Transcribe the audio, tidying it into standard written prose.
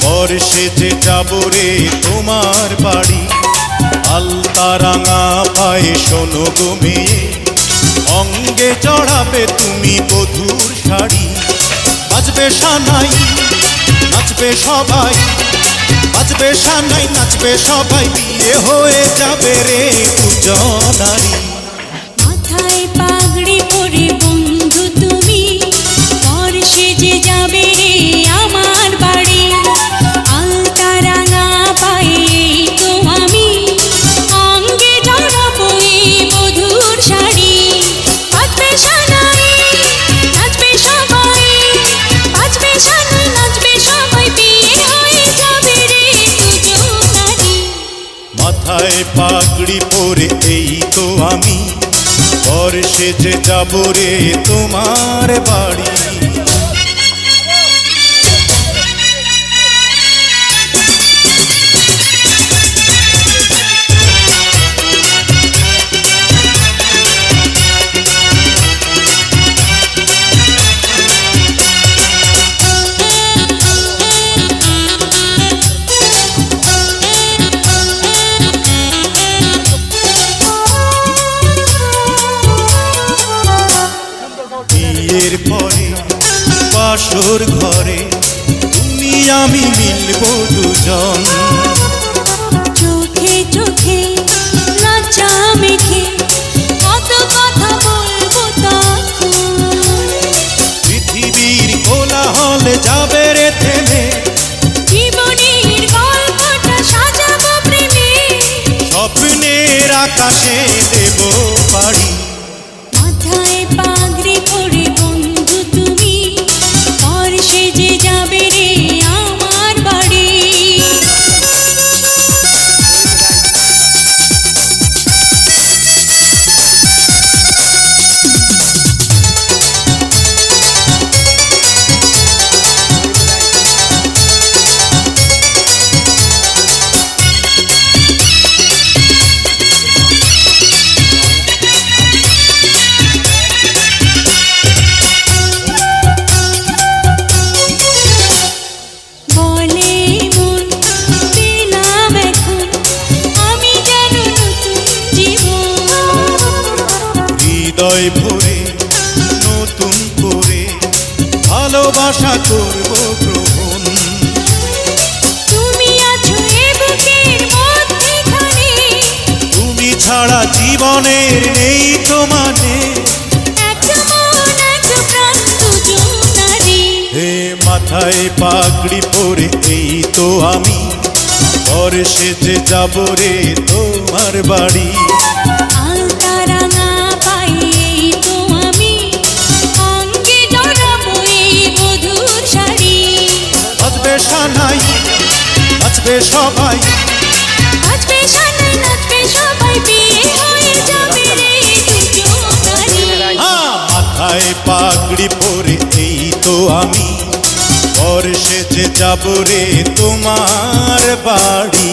ঘর সেজে যাব রে তোমার বাড়ি। আলতা রাঙা পায়ে শোনো গো মেয়ে, অঙ্গে চড়াবে তুমি বধূর শাড়ি। বাজবে সানাই নাচবে সবাই, বাজবে সানাই নাচবে সবাই, বিয়ে হয়ে যাবে রে দুজনারই। মাথায় পাগড়ি পরে বন্ধু তুমি, ঘর সেজে যাবে রে আমার বাড়ি। আলতা রাঙা পায়ে তো আমি, অঙ্গে জড়াবো এই বধূর শাড়ি। বাজবে সানাই নাচবে সবাই, বাজবে সানাই নাচবে সবাই, বিয়ে হয়ে যাবে রে দুজনারই। মাথায় পাগড়ি পরে এই তো আমি, ঘর সেজে যাব রে তোমার বাড়ি। বিয়ের পরে বাসর ঘরে তুমি আমি মিলব দুজন। চোখে চোখে লজ্জা মেখে কত কথা বলবো তখন। পৃথিবীর কোলাহলে যাবে রে থেমে, জীবনের গল্পটা সাজাবো প্রেমে, স্বপ্নের আকাশে দেব পাড়ি। মাথায় পাগড়ি পরে বন্ধু তুমি, ঘর সেজে যাবে রে আমার বাড়ি। বলে মন পেলাম এখন আমি যেন নতুন জীবন। হৃদয় ভরে নতুন করে ভালোবাসা করব গ্রহণ। তুমি আছো এ বুকের মধ্যেখানে, তুমি ছাড়া জীবনের নেই তো মানে। এক মন এক প্রাণ দুজনারই। হে মাথায় পাগড়ি পরে এই তো আমি, ঘর সেজে যাব রে তোমার বাড়ি। আলতা রাঙা পায়ে তো আমি, অঙ্গে জড়াবো এই বধূর শাড়ি। বাজবে সানাই নাচবে সবাই, বাজবে সানাই নাচবে সবাই, বিয়ে হয়ে যাবে রে দুজনারই। মাথায় পাগড়ি পরে এই তো আমি, ঘর সেজে যাব রে তোমার বাড়ি।